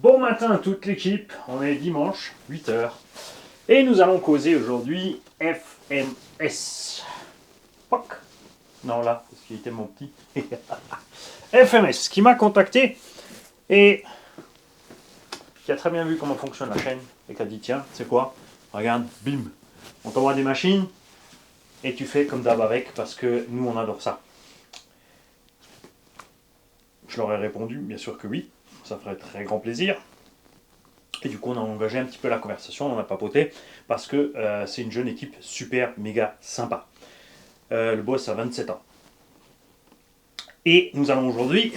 Bon matin à toute l'équipe, on est dimanche, 8h, et nous allons causer aujourd'hui FMS. Poc. Non là, parce qu'il était mon petit. FMS, qui m'a contacté, et qui a très bien vu comment fonctionne la chaîne, et qui a dit tiens, c'est quoi? Regarde, bim, on t'envoie des machines, et tu fais comme d'hab avec, parce que nous on adore ça. Je leur ai répondu, bien sûr que oui, ça ferait très grand plaisir. Et du coup, on a engagé un petit peu la conversation, on a papoté, parce que c'est une jeune équipe super, méga sympa. Le boss a 27 ans. Et nous allons aujourd'hui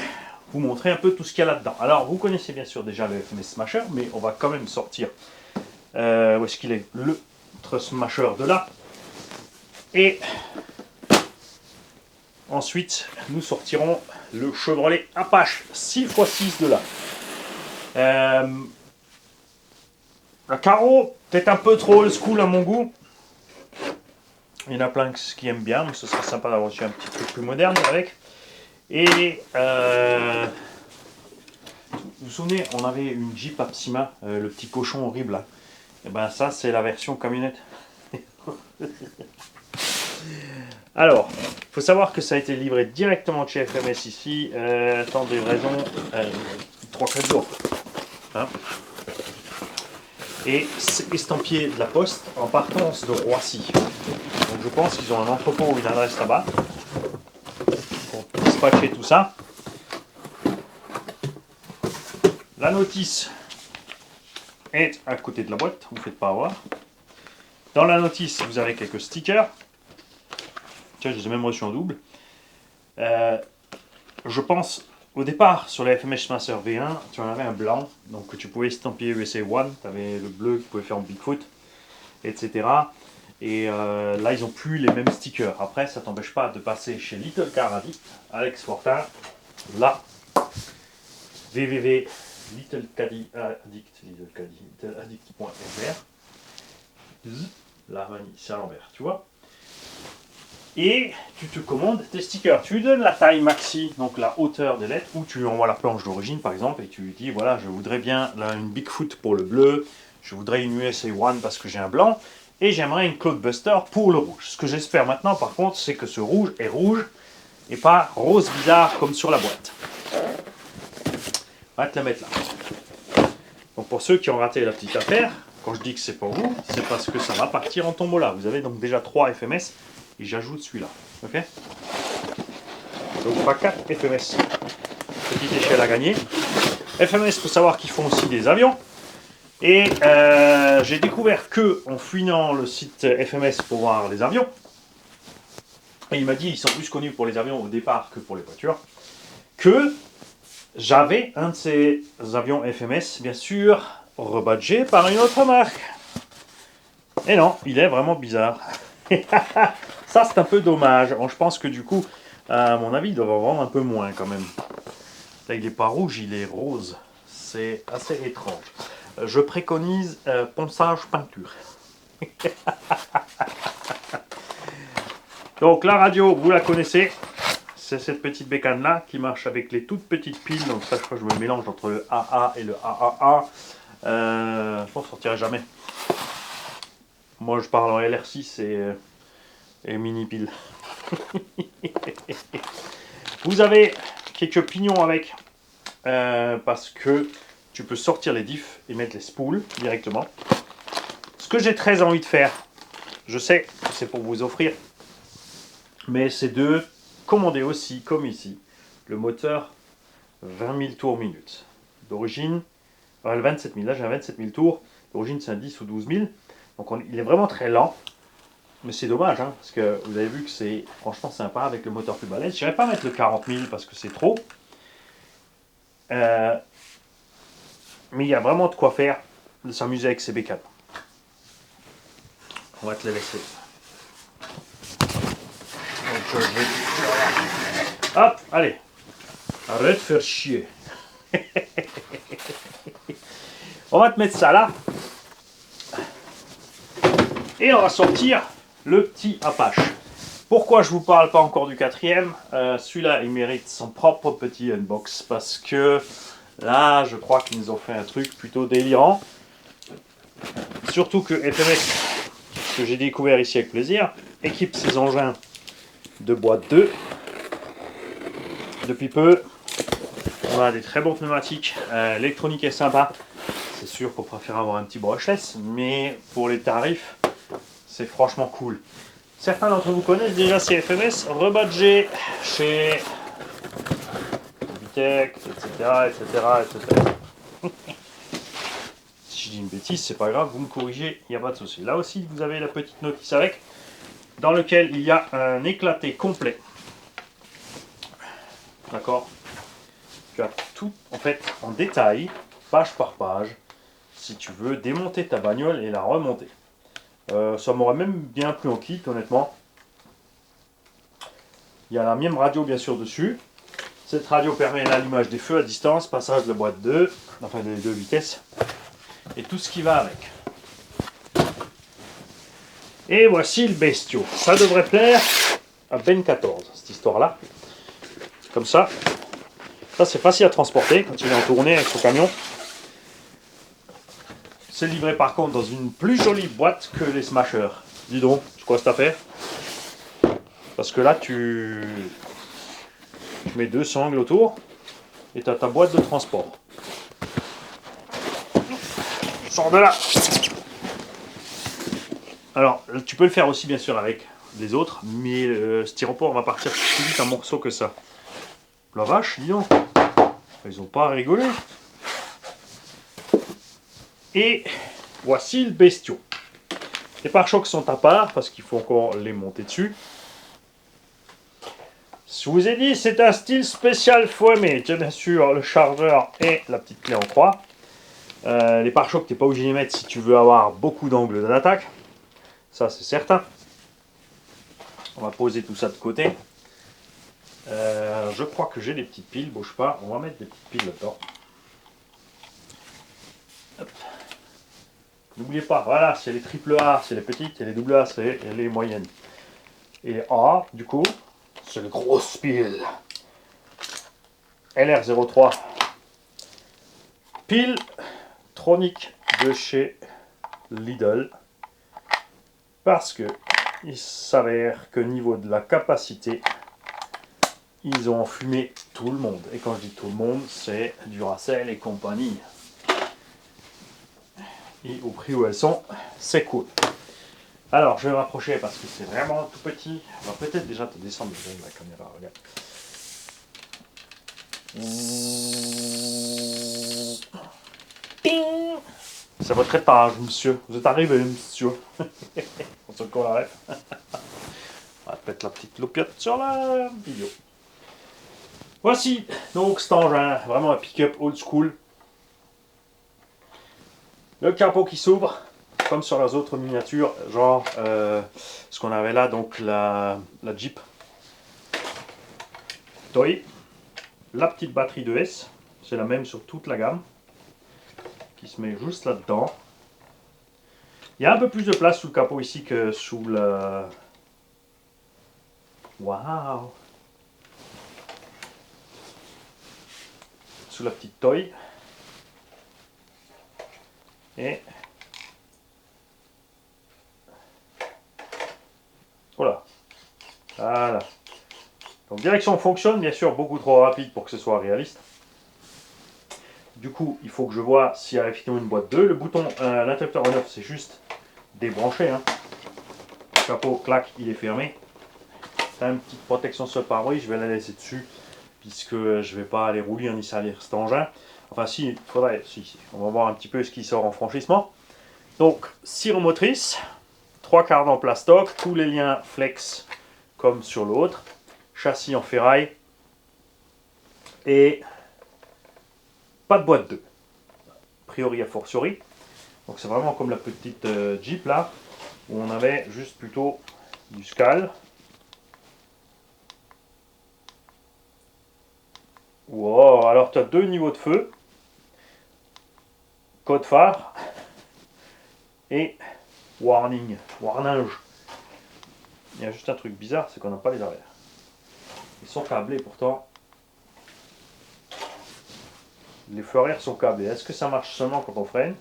vous montrer un peu tout ce qu'il y a là-dedans. Alors, vous connaissez bien sûr déjà le FMS Smasher, mais on va quand même sortir, où est-ce qu'il est, le Smasher de là. Et ensuite, nous sortirons le Chevrolet Apache 6x6 de là. Le carreau, peut-être un peu trop old school à mon goût. Il y en a plein qui aiment bien, mais ce serait sympa d'avoir un petit truc plus moderne avec. Et vous vous souvenez, on avait une Jeep Apsima, le petit cochon horrible là. Et ben ça, c'est la version camionnette. Alors, il faut savoir que ça a été livré directement de chez FMS ici. Temps de livraison, 3-4 jours. Hein, et c'est estampillé de la poste en partance de Roissy. Donc je pense qu'ils ont un entrepôt ou une adresse là-bas pour dispatcher tout ça. La notice est à côté de la boîte, vous ne faites pas avoir. Dans la notice, vous avez quelques stickers. Tiens, je les ai même reçus en double. Je pense, au départ, sur la FMS Smasher V1, tu en avais un blanc, donc que tu pouvais estampiller USA One. Tu avais le bleu que tu pouvais faire en Bigfoot, etc. Et là, ils n'ont plus les mêmes stickers. Après, ça ne t'empêche pas de passer chez Little Car Addict, Alex Fortin, là, www.littleaddict.fr. La vanille, c'est à l'envers, tu vois. Et tu te commandes tes stickers. Tu lui donnes la taille maxi, donc la hauteur des lettres, ou tu lui envoies la planche d'origine par exemple, et tu lui dis voilà, je voudrais bien là, une Bigfoot pour le bleu, je voudrais une USA One parce que j'ai un blanc, et j'aimerais une Cloudbuster pour le rouge. Ce que j'espère maintenant par contre, c'est que ce rouge est rouge, et pas rose bizarre comme sur la boîte. On va te la mettre là. Donc pour ceux qui ont raté la petite affaire, quand je dis que c'est pour vous, c'est parce que ça va partir en tombola. Vous avez donc déjà 3 FMS, et j'ajoute celui-là. Ok? Donc pas 4 FMS. Petite échelle à gagner. FMS, il faut savoir qu'ils font aussi des avions. Et j'ai découvert que en fouillant le site FMS pour voir les avions, et il m'a dit ils sont plus connus pour les avions au départ que pour les voitures, que j'avais un de ces avions FMS, bien sûr, rebadgé par une autre marque. Et non, il est vraiment bizarre. Ça, c'est un peu dommage. Bon, je pense que du coup, à mon avis, il doit en vendre un peu moins quand même. Là, il n'est pas rouge, il est rose. C'est assez étrange. Je préconise ponçage peinture. Donc, la radio, vous la connaissez. C'est cette petite bécane là qui marche avec les toutes petites piles. Donc, ça, je crois que je me mélange entre le AA et le AAA. Je ne sortirai jamais. Moi, je parle en LR6 et mini pile. Vous avez quelques pignons avec parce que tu peux sortir les diffs et mettre les spools directement. Ce que j'ai très envie de faire, je sais que c'est pour vous offrir, mais c'est de commander aussi, comme ici, le moteur 20 000 tours minute. D'origine, le 27 000, là j'ai un 27 000 tours, d'origine c'est un 10 ou 12 000, donc il est vraiment très lent. Mais c'est dommage, hein, parce que vous avez vu que c'est franchement sympa avec le moteur plus balèze. Je n'irais pas mettre le 40 000 parce que c'est trop. Mais il y a vraiment de quoi faire, de s'amuser avec ces bécanes. On va te les laisser. Donc, je vais... Hop, allez. Arrête de faire chier. On va te mettre ça là. Et on va sortir le petit Apache. Pourquoi je ne vous parle pas encore du quatrième? Celui-là, il mérite son propre petit unbox parce que Là, je crois qu'ils nous ont fait un truc plutôt délirant. Surtout que FMS, que j'ai découvert ici avec plaisir, équipe ses engins de boîte 2. Depuis peu, on a des très bons pneumatiques. L'électronique est sympa. C'est sûr qu'on préfère avoir un petit brushless, mais pour les tarifs, c'est franchement cool. Certains d'entre vous connaissent déjà ces FMS rebadgés chez Vitech, etc., etc. Si je dis une bêtise, c'est pas grave, vous me corrigez, il n'y a pas de souci. Là aussi, vous avez la petite notice avec, dans lequel il y a un éclaté complet. D'accord? Tu as tout en fait en détail, page par page, si tu veux démonter ta bagnole et la remonter. Ça m'aurait même bien plu en kit, honnêtement. Il y a la même radio bien sûr dessus. Cette radio permet l'allumage des feux à distance, passage de la boîte 2, enfin des 2 vitesses, et tout ce qui va avec. Et voici le bestiau. Ça devrait plaire à Ben 14, cette histoire-là. Comme ça. Ça, c'est facile à transporter quand il est en tournée avec son camion. C'est livré par contre dans une plus jolie boîte que les Smashers. Dis donc, c'est quoi cette affaire? Parce que là, tu mets 2 sangles autour et tu as ta boîte de transport. Sors de là! Alors, tu peux le faire aussi bien sûr avec les autres, mais le styropor va partir plus vite en morceaux que ça. La vache, dis donc! Ils ont pas rigolé. Et voici le bestiau. Les pare-chocs sont à part parce qu'il faut encore les monter dessus. Je vous ai dit, c'est un style spécial Fouamé. Tu as bien sûr le chargeur et la petite clé en croix. Les pare-chocs, tu n'es pas obligé de les mettre si tu veux avoir beaucoup d'angles d'attaque. Ça, c'est certain. On va poser tout ça de côté. Je crois que j'ai des petites piles. Bouge pas. On va mettre des petites piles là-dedans. N'oubliez pas, voilà, c'est les triple A, c'est les petites, et les double A, c'est les moyennes. Et les A, du coup, c'est les grosses piles. LR03. Pile tronique de chez Lidl. Parce que il s'avère que niveau de la capacité, ils ont enfumé tout le monde. Et quand je dis tout le monde, c'est Duracell et compagnie. Et au prix où elles sont, c'est cool. Alors, je vais m'approcher parce que c'est vraiment tout petit. On va peut-être déjà te descendre la caméra, regarde. Ping. C'est votre étage, monsieur. Vous êtes arrivé, monsieur. On se colle la ref. On va mettre la petite loupiote sur la vidéo. Voici donc cet engin, vraiment un pick-up old school. Le capot qui s'ouvre, comme sur les autres miniatures, genre ce qu'on avait là, donc la Jeep Toy. La petite batterie de S, c'est la même sur toute la gamme, qui se met juste là-dedans. Il y a un peu plus de place sous le capot ici que sous le... Waouh! Sous la petite Toy. Et... Voilà. Voilà. Donc direction fonctionne, bien sûr beaucoup trop rapide pour que ce soit réaliste. Du coup, il faut que je vois s'il y a effectivement une boîte 2. Le bouton, l'interrupteur on off, c'est juste débranché. Hein. Le capot, clac, il est fermé. C'est une petite protection sur le pare-brise, je vais la laisser dessus, puisque je ne vais pas aller rouler ni salir cet engin. Enfin si, il faudrait, si, on va voir un petit peu ce qui sort en franchissement. Donc, cire motrice, 3/4 en plastoc, tous les liens flex comme sur l'autre, châssis en ferraille, et pas de boîte 2, a priori a fortiori. Donc c'est vraiment comme la petite Jeep là, où on avait juste plutôt du scal. Wow, alors tu as 2 niveaux de feu, code phare et warning. Il y a juste un truc bizarre, c'est qu'on n'a pas les arrières. Ils sont câblés pourtant. les feux arrière sont câblés. Est-ce que ça marche seulement quand on freine?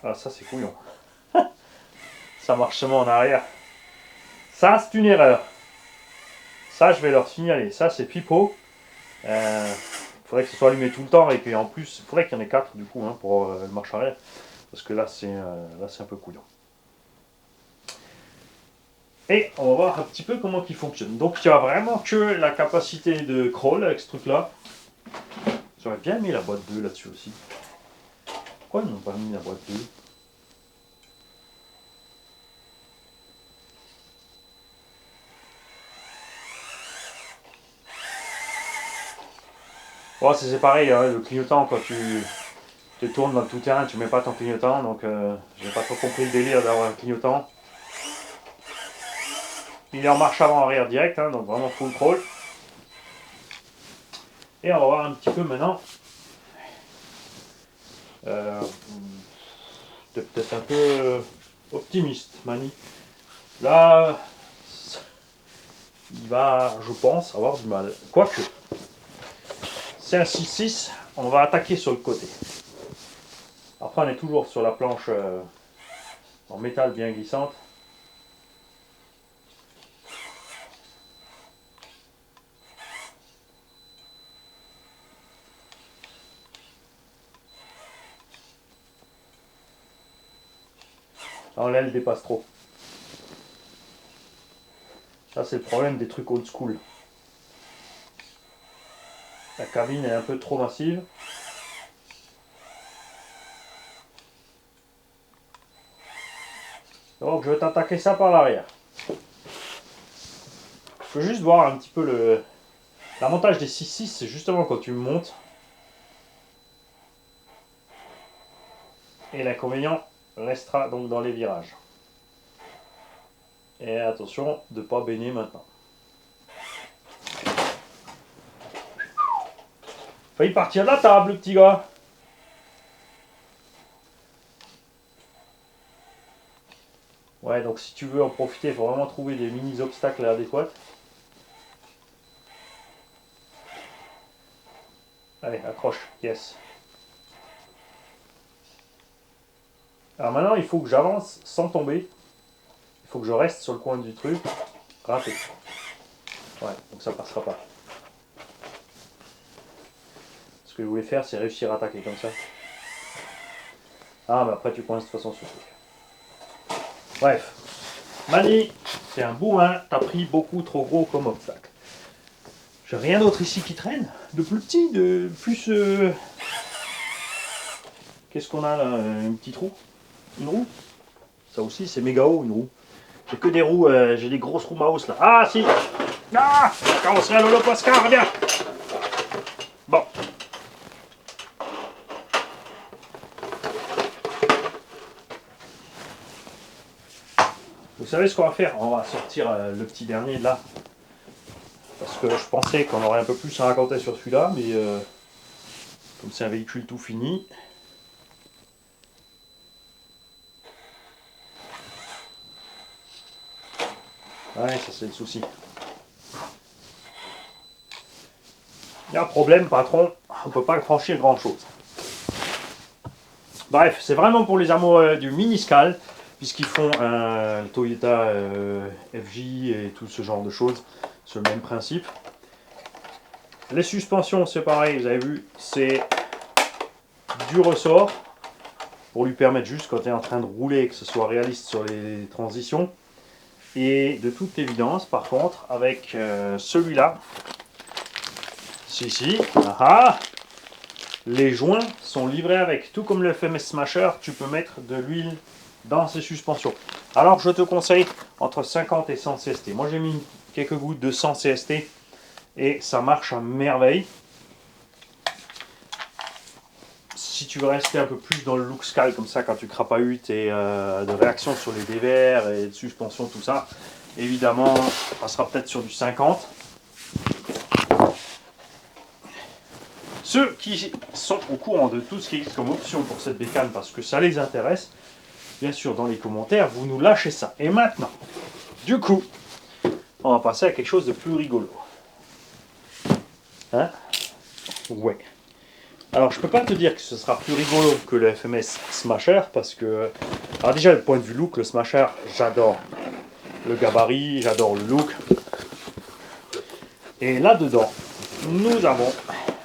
Ah, ça c'est couillon. Ça marche seulement en arrière. Ça, c'est une erreur. Ça, je vais leur signaler. Ça, c'est pipeau. Faudrait que ce soit allumé tout le temps et qu'en plus, il faudrait qu'il y en ait 4 du coup pour le marche arrière. Parce que là, c'est un peu couillon. Et on va voir un petit peu comment il fonctionne. Donc, il n'y a vraiment que la capacité de crawl avec ce truc-là. J'aurais bien mis la boîte 2 là-dessus aussi. Pourquoi ils n'ont pas mis la boîte 2? Oh, c'est pareil, hein, le clignotant, quand tu te tournes dans le tout-terrain, tu mets pas ton clignotant, donc j'ai pas trop compris le délire d'avoir un clignotant. Il est en marche avant-arrière direct, hein, donc vraiment full crawl. Et on va voir un petit peu maintenant. T'es peut-être un peu optimiste, Mani. Là, il va, je pense, avoir du mal. Quoique, c'est un 6-6, on va attaquer sur le côté. Après, on est toujours sur la planche en métal bien glissante. Alors, l'aile dépasse trop. Ça, c'est le problème des trucs old school. La cabine est un peu trop massive. Donc, je vais t'attaquer ça par l'arrière. Je peux juste voir un petit peu le... L'avantage des 6-6, c'est justement quand tu montes. Et l'inconvénient restera donc dans les virages. Et attention de ne pas baigner maintenant. Failli partir de la table, le petit gars. Ouais, donc si tu veux en profiter, il faut vraiment trouver des mini-obstacles adéquats. Allez, accroche, yes. Alors maintenant, il faut que j'avance sans tomber. Il faut que je reste sur le coin du truc. Raté. Ouais, donc ça passera pas. Ce que je voulais faire, c'est réussir à attaquer comme ça. Ah, mais après tu coinces de toute façon sur le truc. Bref. Mani, c'est un bourrin, t'as pris beaucoup trop gros comme obstacle. J'ai rien d'autre ici qui traîne. De plus petit, de plus... Qu'est-ce qu'on a là? Un petit trou? Une roue? Ça aussi, c'est méga haut, une roue. J'ai que des roues, j'ai des grosses roues Maus là. Ah si! Ah! Carrosserie à Lolo Pascal, reviens! Bon. Vous savez ce qu'on va faire? On va sortir le petit dernier là. Parce que je pensais qu'on aurait un peu plus à raconter sur celui-là, mais comme c'est un véhicule tout fini. Ouais, ça c'est le souci. Il y a un problème, patron, on ne peut pas franchir grand chose. Bref, c'est vraiment pour les amoureux du mini-scal, puisqu'ils font un Toyota FJ et tout ce genre de choses. C'est le même principe. Les suspensions, c'est pareil, vous avez vu, c'est du ressort pour lui permettre juste quand il est en train de rouler que ce soit réaliste sur les transitions. Et de toute évidence, par contre, avec celui-là, les joints sont livrés avec. Tout comme le FMS Smasher, tu peux mettre de l'huile dans ces suspensions. Alors, je te conseille entre 50 et 100 CST. Moi, j'ai mis quelques gouttes de 100 CST et ça marche à merveille. Si tu veux rester un peu plus dans le look scal comme ça quand tu crapahutes et de réaction sur les dévers et de suspension, tout ça, évidemment, on passera peut-être sur du 50. Ceux qui sont au courant de tout ce qui existe comme option pour cette bécane parce que ça les intéresse, bien sûr dans les commentaires, vous nous lâchez ça. Et maintenant, du coup, on va passer à quelque chose de plus rigolo. Hein? Ouais. Alors, je peux pas te dire que ce sera plus rigolo que le FMS Smasher parce que, alors déjà, le point de vue look, le Smasher, j'adore le gabarit, j'adore le look. Et là-dedans, nous avons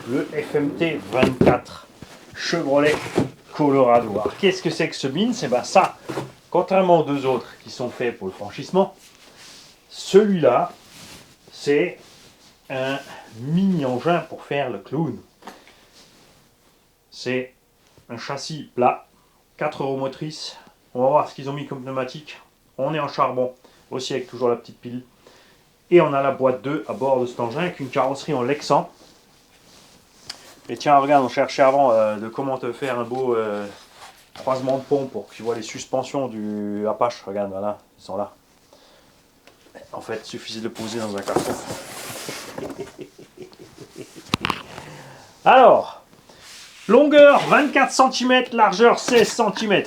le FMT 24 Chevrolet Colorado. Alors, qu'est-ce que c'est que ce beans? Et ben ça, contrairement aux deux autres qui sont faits pour le franchissement, celui-là, c'est un mini-engin pour faire le clown. C'est un châssis plat, 4 roues motrices. On va voir ce qu'ils ont mis comme pneumatique. On est en charbon, aussi avec toujours la petite pile. Et on a la boîte 2 à bord de cet engin avec une carrosserie en Lexan. Et tiens, regarde, on cherchait avant de comment te faire un beau croisement de pont pour que tu vois les suspensions du Apache. Regarde, voilà, ils sont là. En fait, il suffisait de le poser dans un carton. Alors, longueur 24 cm, largeur 16 cm.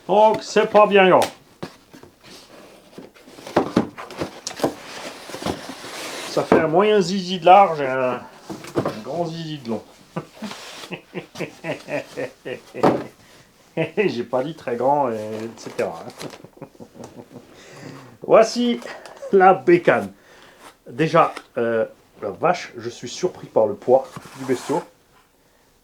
Donc, c'est pas bien grand. Ça fait un moyen zizi de large et un grand zizi de long. J'ai pas dit très grand, etc. Voici la bécane. Déjà, la vache, je suis surpris par le poids du bestiau.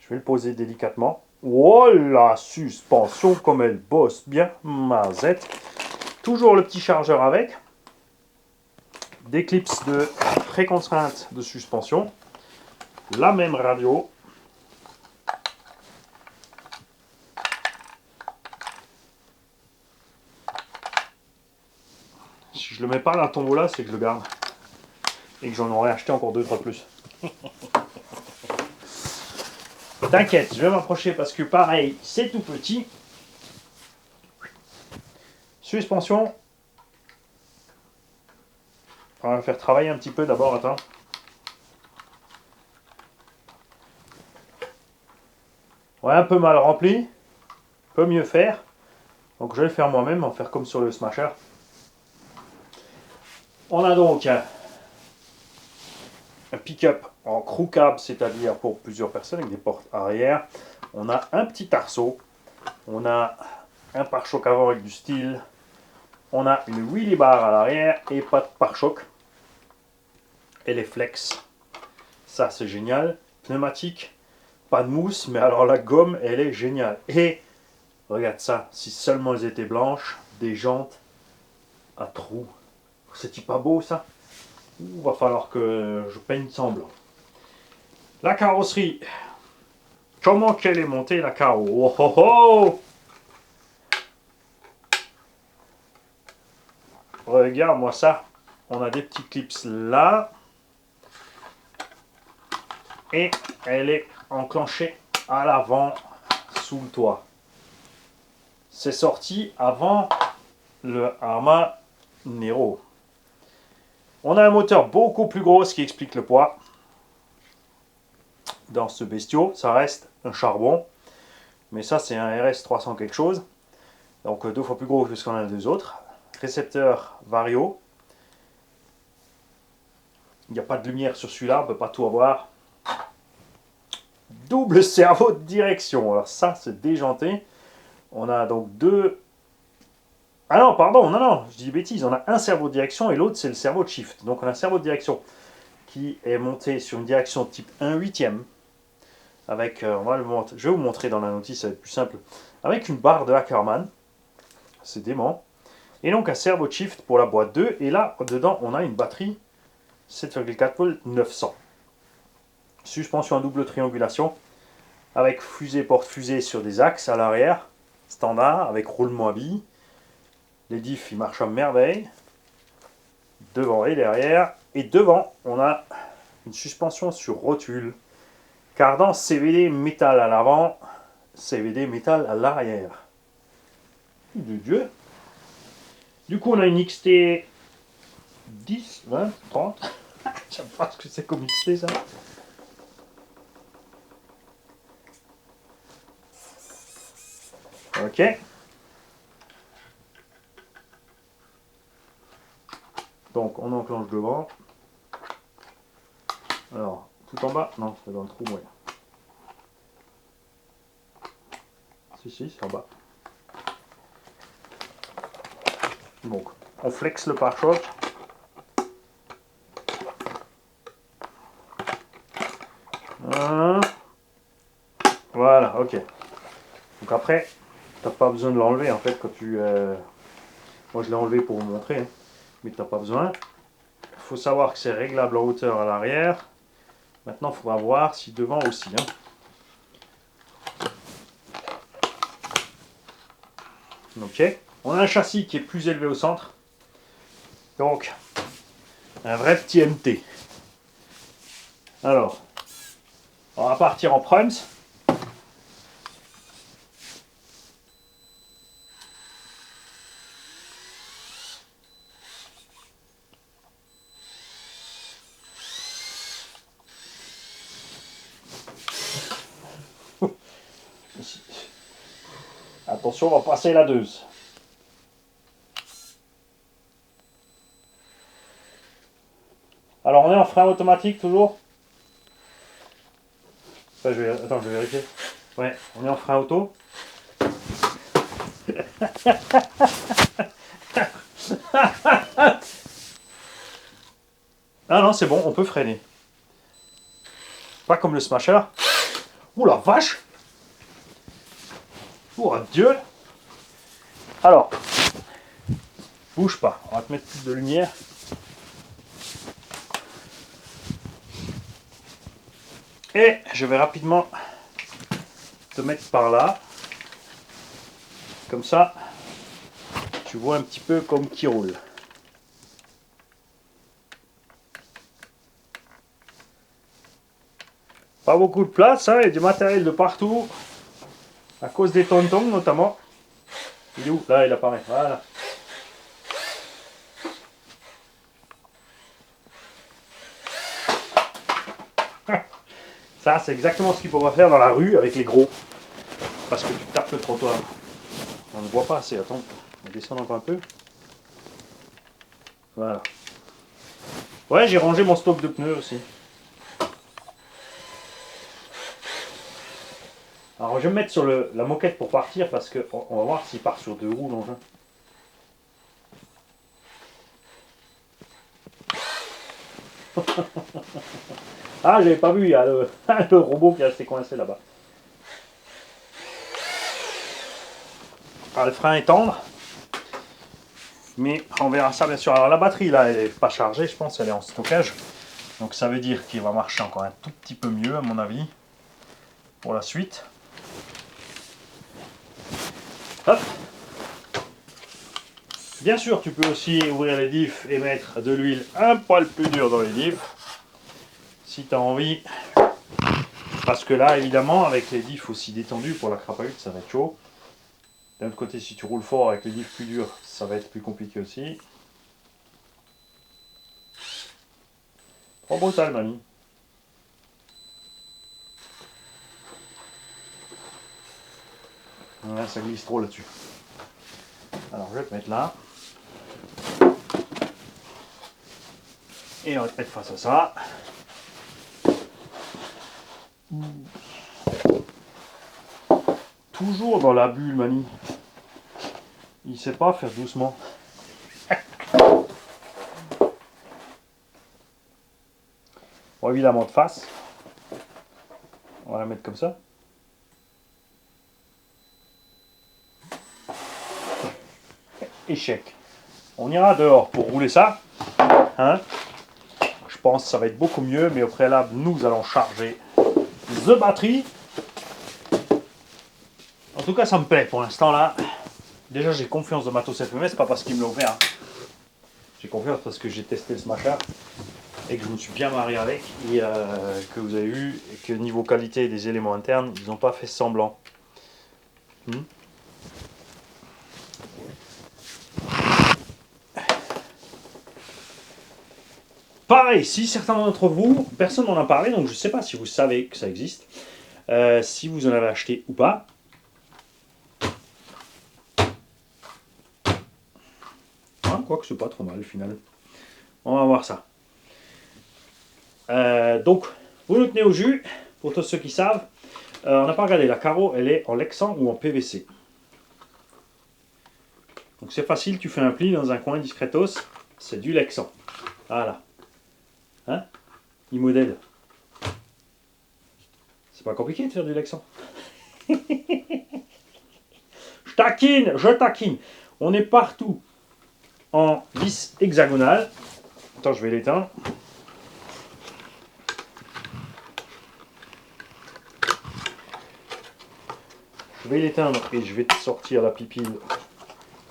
Je vais le poser délicatement. Oh la suspension, comme elle bosse bien, mazette. Toujours le petit chargeur avec. Des clips de précontrainte de suspension. La même radio. Si je le mets pas dans la tombola, c'est que je le garde. Et que j'en aurais acheté encore 2-3 plus. T'inquiète, je vais m'approcher parce que pareil, c'est tout petit. Suspension. On va faire travailler un petit peu d'abord, attends. Ouais, un peu mal rempli. Peut mieux faire. Donc je vais le faire moi-même, en faire comme sur le Smasher. On a donc un pick-up en crew cab, c'est-à-dire pour plusieurs personnes avec des portes arrière. On a un petit arceau. On a un pare-choc avant avec du style. On a une wheelie bar à l'arrière et pas de pare-choc. Elle est flex. Ça, c'est génial. Pneumatique. Pas de mousse, mais alors la gomme, elle est géniale. Et regarde ça, si seulement elles étaient blanches, des jantes à trous. C'est pas beau ça? Il va falloir que je peigne sans blanc. La carrosserie. Comment qu'elle est montée la carreau? Oh oh oh! Regarde-moi ça. On a des petits clips là. Et elle est enclenchée à l'avant sous le toit. C'est sorti avant le Arma Nero. On a un moteur beaucoup plus gros, ce qui explique le poids. Dans ce bestiau, ça reste un charbon. Mais ça, c'est un RS 300 quelque chose. Donc 2 fois plus gros que ce qu'on a les deux autres. Récepteur Vario. Il n'y a pas de lumière sur celui-là, on ne peut pas tout avoir. Double cerveau de direction. Alors ça, c'est déjanté. On a donc deux... Ah non, pardon, non, je dis bêtise. On a un cerveau de direction et l'autre, c'est le cerveau de shift. Donc on a un cerveau de direction qui est monté sur une direction type 1/8. Avec, on va le montrer, je vais vous montrer dans la notice, ça va être plus simple. Avec une barre de Ackerman. C'est dément. Et donc un servo de shift pour la boîte 2. Et là, dedans, on a une batterie 7,4 volts 900. Suspension à double triangulation. Avec fusée porte-fusée sur des axes à l'arrière. Standard, avec roulement à billes. Les diffs, ils marchent à merveille. Devant et derrière. Et devant, on a une suspension sur rotule. Cardan CVD métal à l'avant. CVD métal à l'arrière. De Dieu. Du coup, on a une XT 10, 20, 30. Je sais pas ce que c'est comme XT ça. Ok. Donc on enclenche devant. Alors, Tout en bas? Non, c'est dans le trou moyen. Si, c'est en bas. Donc, on flexe le pare-choc. Voilà, ok. Donc après, t'as pas besoin de l'enlever en fait quand tu... Moi je l'ai enlevé pour vous montrer, hein, mais t'as pas besoin. Il faut savoir que c'est réglable en hauteur à l'arrière. Maintenant, il faudra voir si devant aussi. Hein. Ok. On a un châssis qui est plus élevé au centre. Donc, un vrai petit MT. Alors, on va partir en Prums. Attention, on va passer la 2. Alors, on est en frein automatique toujours. Enfin, attends, je vais vérifier. Ouais, on est en frein auto. Ah non, c'est bon, on peut freiner. Pas comme le Smasher. Oh la vache! Oh Dieu! Alors, bouge pas, on va te mettre plus de lumière. Et je vais rapidement te mettre par là. Comme ça, tu vois un petit peu comme qui roule. Pas beaucoup de place, hein, il y a du matériel de partout. À cause des tontons notamment. Il est où? Là, il apparaît. Voilà. Ça, c'est exactement ce qu'il faut faire dans la rue avec les gros. Parce que tu tapes le trottoir. On ne voit pas assez. Attends, on va descendre encore un peu. Voilà. Ouais, j'ai rangé mon stock de pneus aussi. Alors, je vais me mettre sur la moquette pour partir parce qu'on va voir s'il part sur 2 roues l'engin. Ah, j'avais pas vu, il y a le, le robot qui est resté coincé là-bas. Alors, le frein est tendre. Mais on verra ça bien sûr. Alors la batterie là, elle n'est pas chargée, je pense, elle est en stockage. Donc ça veut dire qu'il va marcher encore un tout petit peu mieux à mon avis pour la suite. Hop. Bien sûr, tu peux aussi ouvrir les diffs et mettre de l'huile un poil plus dure dans les diffs. Si tu as envie. Parce que là, évidemment, avec les diffs aussi détendus pour la crapahute, ça va être chaud. D'un autre côté, si tu roules fort avec les diffs plus durs, ça va être plus compliqué aussi. Trop brutal, mamie. Ouais, ça glisse trop là-dessus. Alors, je vais te mettre là. Et on va te mettre face à ça. Toujours dans la bulle, Mani. Il sait pas faire doucement. Bon, évidemment de face. On va la mettre comme ça. Échec. On ira dehors pour rouler ça. Hein? Je pense que ça va être beaucoup mieux, mais au préalable, nous allons charger the batterie. En tout cas, ça me plaît pour l'instant là. Déjà, j'ai confiance dans Matos FMS, pas parce qu'il me l'a offert. Hein. J'ai confiance parce que j'ai testé le Smasher et que je me suis bien marié avec et que vous avez vu et que niveau qualité des éléments internes, ils n'ont pas fait semblant. Pareil, si certains d'entre vous, personne n'en a parlé, donc je ne sais pas si vous savez que ça existe, si vous en avez acheté ou pas. Hein, quoique c'est pas trop mal au final. On va voir ça. Donc, Vous nous tenez au jus, pour tous ceux qui savent. On n'a pas regardé, la carreau, elle est en Lexan ou en PVC. Donc c'est facile, tu fais un pli dans un coin discretos, c'est du Lexan. Voilà. Hein? Immodèle. C'est pas compliqué de faire du Lexan. Je taquine, je taquine. On est partout en vis hexagonale. Attends, je vais l'éteindre. Je vais l'éteindre et je vais te sortir la pipille.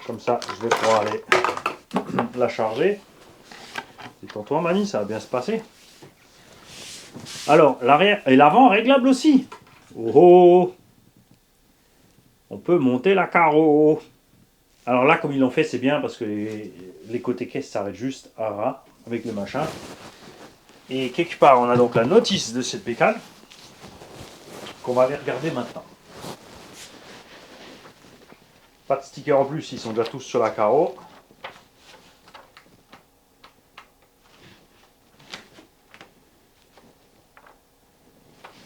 Comme ça, je vais pouvoir aller la charger. Détends-toi, Mani, ça va bien se passer. Alors, l'arrière et l'avant réglable aussi. Oh oh! On peut monter la carreau. Alors là, comme ils l'ont fait, c'est bien parce que les côtés caisse s'arrêtent juste à ras avec le machin. Et quelque part, on a donc la notice de cette pécale qu'on va aller regarder maintenant. Pas de stickers en plus, ils sont déjà tous sur la carreau.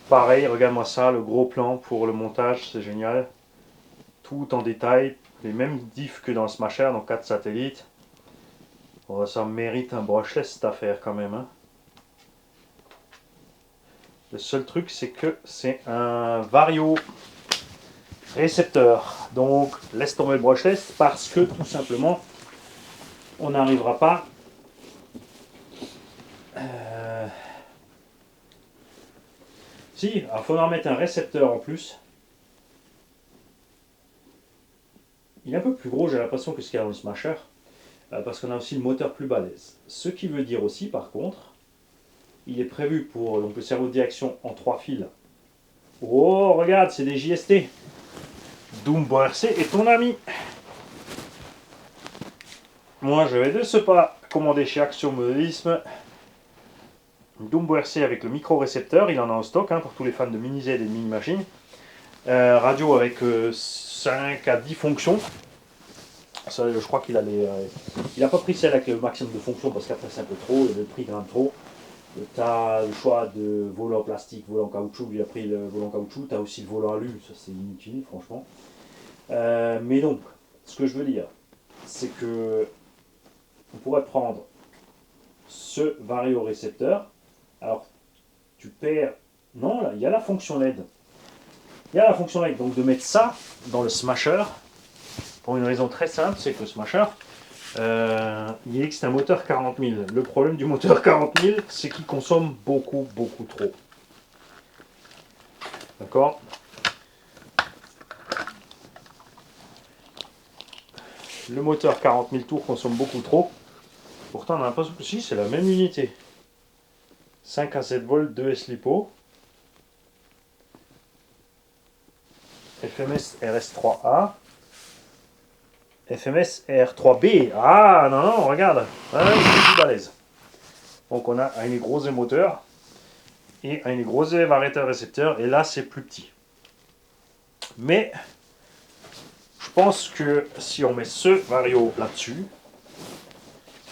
Pareil, regarde-moi ça, le gros plan pour le montage, c'est génial. Tout en détail, les mêmes diffs que dans le Smasher, donc 4 satellites. Oh, ça mérite un brushless cette affaire quand même. Hein. Le seul truc, c'est que c'est un Vario récepteur. Donc laisse tomber le brushless parce que tout simplement, on n'arrivera pas si, il faudra mettre un récepteur en plus. Il est un peu plus gros, j'ai l'impression, que ce qu'il y a dans le Smasher. Parce qu'on a aussi le moteur plus balèze. Ce qui veut dire aussi, par contre, il est prévu pour donc, le cerveau de direction en 3 fils. Oh, regarde, c'est des JST. Dumbo RC est ton ami. Moi, je vais de ce pas commander chez Action Modélisme Dumbo RC avec le micro-récepteur. Il en a en stock hein, pour tous les fans de mini-Z et de mini-machines. Radio avec 5 à 10 fonctions. Ça, je crois qu'il a les. Il n'a pas pris celle avec le maximum de fonctions parce qu'après c'est un peu trop, le prix grimpe trop. Tu as le choix de volant plastique, volant caoutchouc. Il a pris le volant caoutchouc. Tu as aussi le volant alu. Ça, c'est inutile, franchement. Mais donc, ce que je veux dire, c'est que on pourrait prendre ce variorécepteur. Alors, tu perds. Non, là, il y a la fonction LED. Il y a la fonction LED. Donc, de mettre ça dans le Smasher, pour une raison très simple, c'est que le Smasher, il est que c'est un moteur 40 000. Le problème du moteur 40 000, c'est qu'il consomme beaucoup, beaucoup trop. D'accord ? Le moteur 40 000 tours consomme beaucoup trop. Pourtant, on a l'impression que si, c'est la même unité. 5 à 7 volts, 2 S LiPo. FMS RS3A. FMS R3B. Ah non, non, regarde. Ah, c'est plus balèze. Donc on a un gros moteur et un gros variateur récepteur. Et là, c'est plus petit. Mais je pense que si on met ce vario là-dessus,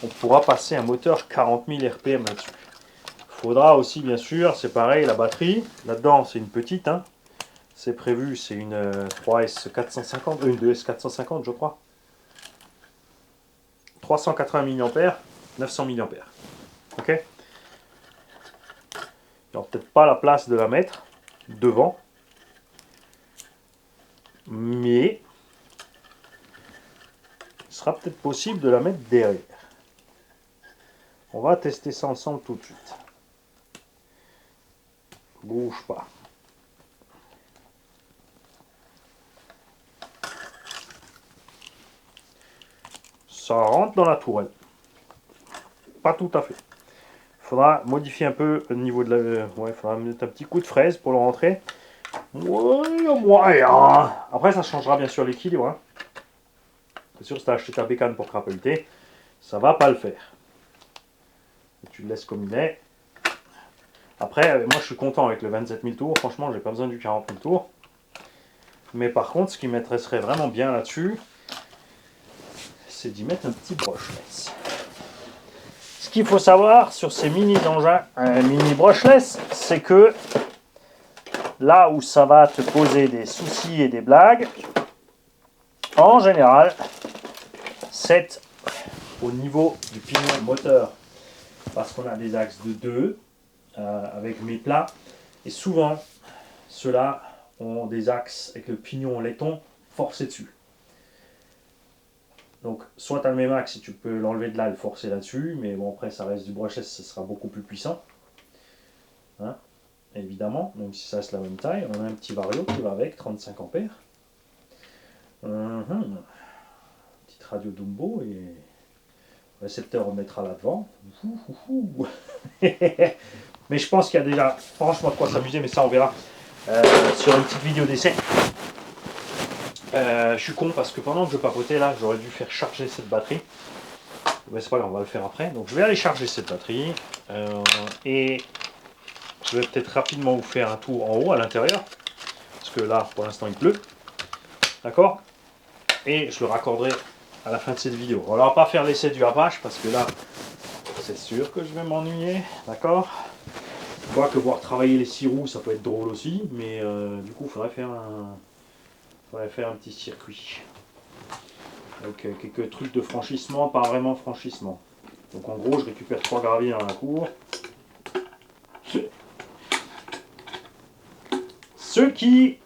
on pourra passer un moteur 40 000 RPM là-dessus. Il faudra aussi, bien sûr, c'est pareil, la batterie. Là-dedans, c'est une petite. Hein. C'est prévu, c'est une 3S450, une 2S450, je crois. 380 mAh, 900 mAh. Ok. Il n'y aura peut-être pas la place de la mettre devant. Mais il sera peut-être possible de la mettre derrière. On va tester ça ensemble tout de suite. Bouge pas. Ça rentre dans la tourelle. Pas tout à fait. Il faudra modifier un peu le niveau de la... Ouais, il faudra mettre un petit coup de fraise pour le rentrer. Ouais. Après, ça changera bien sûr l'équilibre. Hein. C'est sûr, si tu as acheté ta bécane pour crapahuter, ça va pas le faire. Tu le laisses comme il est. Après, moi je suis content avec le 27 000 tours. Franchement, j'ai pas besoin du 40 000 tours. Mais par contre, ce qui m'intéresserait vraiment bien là-dessus, c'est d'y mettre un petit brushless. Ce qu'il faut savoir sur ces mini engins, mini brushless, c'est que là où ça va te poser des soucis et des blagues, en général, c'est au niveau du pignon moteur. Parce qu'on a des axes de 2 avec mes plats. Et souvent, ceux-là ont des axes avec le pignon en laiton forcé dessus. Donc, soit tu as le même axe et tu peux l'enlever de là et le forcer là-dessus. Mais bon, après, ça reste du brushless, ce sera beaucoup plus puissant. Hein, évidemment, même si ça reste la même taille. On a un petit vario qui va avec, 35 ampères. Petite radio Dumbo et le récepteur on mettra là devant. Mais je pense qu'il y a déjà franchement de quoi s'amuser, mais ça on verra sur une petite vidéo d'essai. Je suis con parce que pendant que je papotais là, j'aurais dû faire charger cette batterie. Mais c'est pas grave, on va le faire après. Donc je vais aller charger cette batterie et je vais peut-être rapidement vous faire un tour en haut à l'intérieur parce que là pour l'instant il pleut. D'accord? Et je le raccorderai à la fin de cette vidéo. On ne va pas faire l'essai du Apache parce que là, c'est sûr que je vais m'ennuyer. D'accord? Je vois que voir travailler les 6 roues, ça peut être drôle aussi. Mais du coup, il faudrait faire un petit circuit. Donc quelques trucs de franchissement, pas vraiment franchissement. Donc en gros, je récupère 3 graviers dans la cour. Ceux qui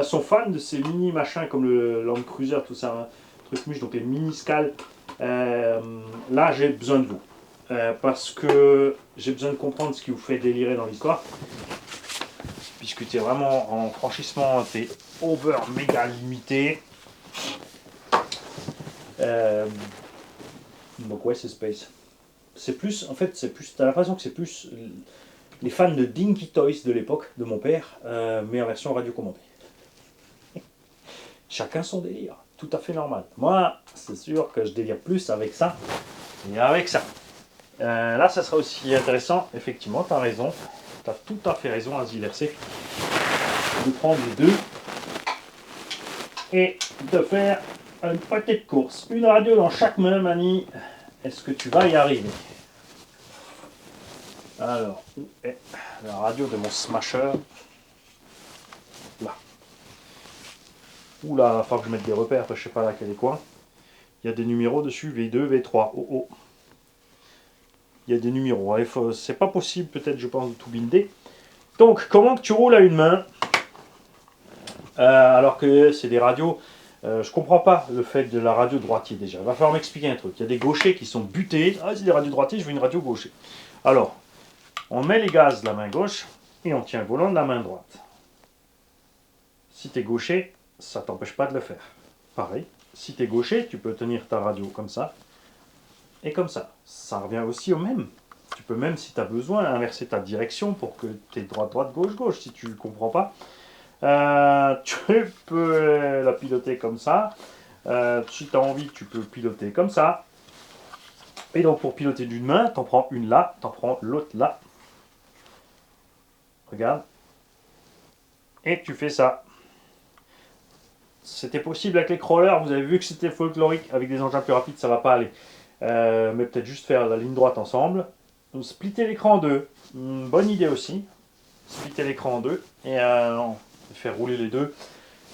sont fans de ces mini machins comme le Land Cruiser, tout ça, truc muche, donc les mini scales, là j'ai besoin de vous. Parce que j'ai besoin de comprendre ce qui vous fait délirer dans l'histoire. Puisque tu es vraiment en franchissement, tu es over méga limité. Donc ouais, c'est Space. C'est plus, en fait, c'est plus, t'as l'impression que c'est plus les fans de Dinky Toys de l'époque, de mon père, mais en version radiocommandée. Chacun son délire, tout à fait normal. Moi, c'est sûr que je délire plus avec ça et avec ça. Là, ça sera aussi intéressant, effectivement, tu as raison, tu as tout à fait raison, Asile RC, de prendre les deux et de faire une petite course. Une radio dans chaque main, Mani. Est-ce que tu vas y arriver? Alors, où est la radio de mon Smasher? Là. Oula, il va falloir que je mette des repères, je sais pas laquelle est quoi. Il y a des numéros dessus, V2, V3. Oh oh. Il y a des numéros. C'est pas possible, peut-être, je pense, de tout binder. Donc, comment que tu roules à une main alors que c'est des radios. Je comprends pas le fait de la radio droitier déjà. Il va falloir m'expliquer un truc. Il y a des gauchers qui sont butés. Ah, c'est des radios droitiers, je veux une radio gaucher. Alors, on met les gaz de la main gauche et on tient le volant de la main droite. Si tu es gaucher, ça t'empêche pas de le faire. Pareil, si tu es gaucher, tu peux tenir ta radio comme ça et comme ça. Ça revient aussi au même. Tu peux même, si tu as besoin, inverser ta direction pour que tu es droite-droite, gauche-gauche, si tu ne comprends pas. Tu peux la piloter comme ça. Si tu as envie, tu peux piloter comme ça. Et donc pour piloter d'une main, tu en prends une là, tu en prends l'autre là. Regarde. Et tu fais ça. C'était possible avec les crawlers, vous avez vu que c'était folklorique. Avec des engins plus rapides, ça va pas aller. Mais peut-être juste faire la ligne droite ensemble. Donc, splitter l'écran en deux. Bonne idée aussi. Splitter l'écran en deux. Et faire rouler les deux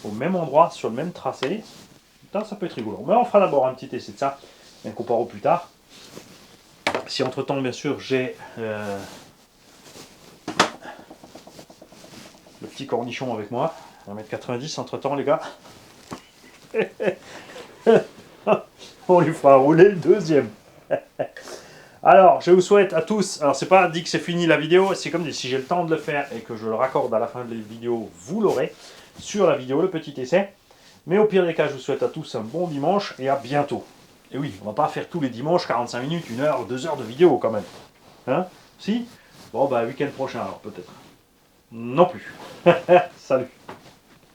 au même endroit, sur le même tracé. Putain, ça peut être rigolo. Mais on fera d'abord un petit essai de ça. Et on comparera plus tard. Si entre temps, bien sûr, j'ai le petit cornichon avec moi. 1m90 entre temps, les gars. On lui fera rouler le deuxième. Alors, je vous souhaite à tous, alors c'est pas dit que c'est fini la vidéo, c'est comme dit, si j'ai le temps de le faire et que je le raccorde à la fin de la vidéo, vous l'aurez sur la vidéo, le petit essai. Mais au pire des cas, je vous souhaite à tous un bon dimanche et à bientôt. Et oui, on va pas faire tous les dimanches 45 minutes, 1 heure, 2 heures de vidéo quand même. Hein? Si? Bon, bah week-end prochain alors peut-être. Non plus. Salut.